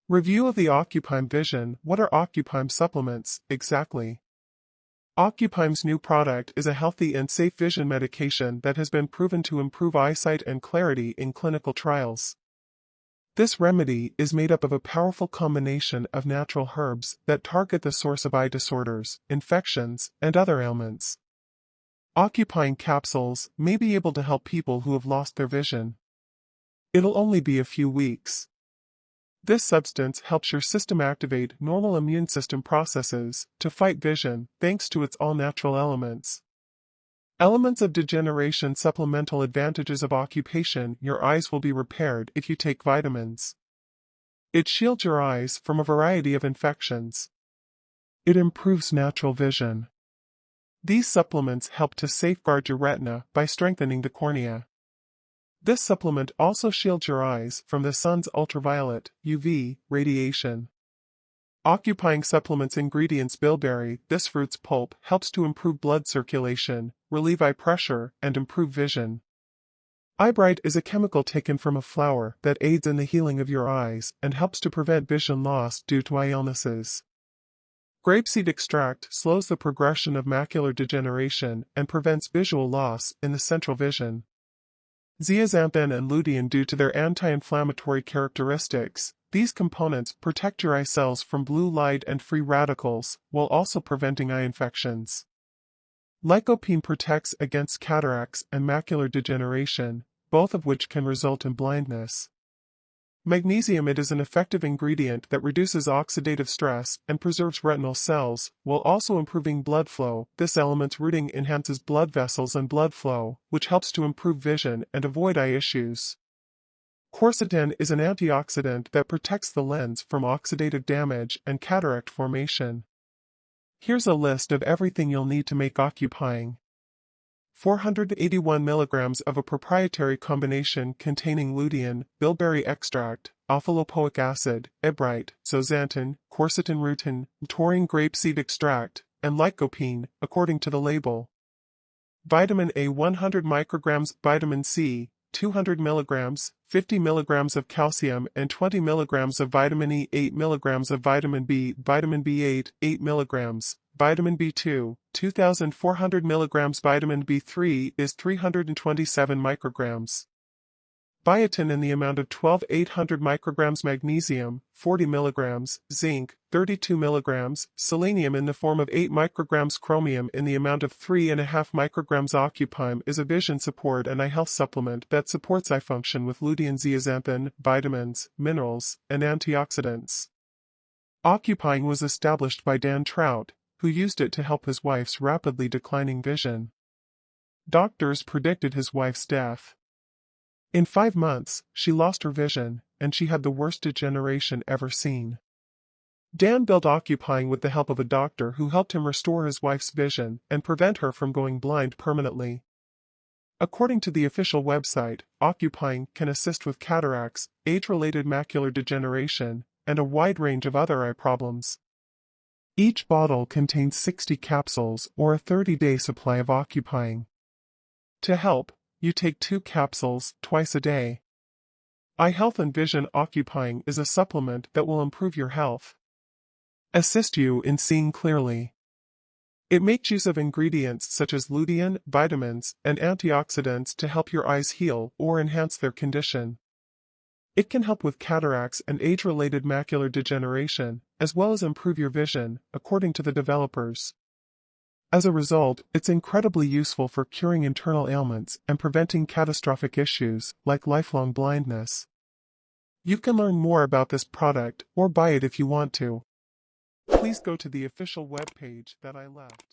Review of the Ocuprime Vision. What are Ocuprime supplements, exactly? Ocuprime's new product is a healthy and safe vision medication that has been proven to improve eyesight and clarity in clinical trials. This remedy is made up of a powerful combination of natural herbs that target the source of eye disorders, infections, and other ailments. Ocuprime capsules may be able to help people who have lost their vision. It'll only be a few weeks. This substance helps your system activate normal immune system processes to fight vision thanks to its all-natural elements. Elements of degeneration. Supplemental advantages of occupation. Your eyes will be repaired if you take vitamins. It shields your eyes from a variety of infections. It improves natural vision. These supplements help to safeguard your retina by strengthening the cornea. This supplement also shields your eyes from the sun's ultraviolet (UV) radiation. Ocuprime supplements ingredients. Bilberry. This fruit's pulp helps to improve blood circulation, relieve eye pressure, and improve vision. Eyebright is a chemical taken from a flower that aids in the healing of your eyes and helps to prevent vision loss due to eye illnesses. Grapeseed extract slows the progression of macular degeneration and prevents visual loss in the central vision. Zeaxanthin and lutein. Due to their anti-inflammatory characteristics, these components protect your eye cells from blue light and free radicals, while also preventing eye infections. Lycopene protects against cataracts and macular degeneration, both of which can result in blindness. Magnesium. It is an effective ingredient that reduces oxidative stress and preserves retinal cells, while also improving blood flow. This element's rooting enhances blood vessels and blood flow, which helps to improve vision and avoid eye issues. Quercetin is an antioxidant that protects the lens from oxidative damage and cataract formation. Here's a list of everything you'll need to make Ocuprime. 481 mg of a proprietary combination containing lutein, bilberry extract, alpha-lipoic acid, ebrite, zeaxanthin, quercetin, rutin, taurine, grapeseed extract, and lycopene, according to the label. Vitamin A 100 micrograms, vitamin C 200 mg, 50 mg of calcium and 20 mg of vitamin E, 8 mg of vitamin B, vitamin B8, 8 mg, vitamin B2, 2,400 mg, vitamin B3 is 327 micrograms. Biotin in the amount of 12,800 micrograms, magnesium, 40 mg, zinc, 32 mg, selenium in the form of 8 micrograms, chromium in the amount of 3.5 micrograms. Ocuprime is a vision support and eye health supplement that supports eye function with lutein, zeaxanthin, vitamins, minerals, and antioxidants. Ocuprime was established by Dan Trout, who used it to help his wife's rapidly declining vision. Doctors predicted his wife's death. In 5 months, she lost her vision, and she had the worst degeneration ever seen. Dan built Ocuprime with the help of a doctor who helped him restore his wife's vision and prevent her from going blind permanently. According to the official website, Ocuprime can assist with cataracts, age-related macular degeneration, and a wide range of other eye problems. Each bottle contains 60 capsules or a 30-day supply of Ocuprime. To help, you take 2 capsules twice a day. Eye Health and Vision. Ocuprime is a supplement that will improve your health, assist you in seeing clearly. It makes use of ingredients such as lutein, vitamins, and antioxidants to help your eyes heal or enhance their condition. It can help with cataracts and age-related macular degeneration, as well as improve your vision, according to the developers. As a result, it's incredibly useful for curing internal ailments and preventing catastrophic issues like lifelong blindness. You can learn more about this product or buy it if you want to. Please go to the official webpage that I left.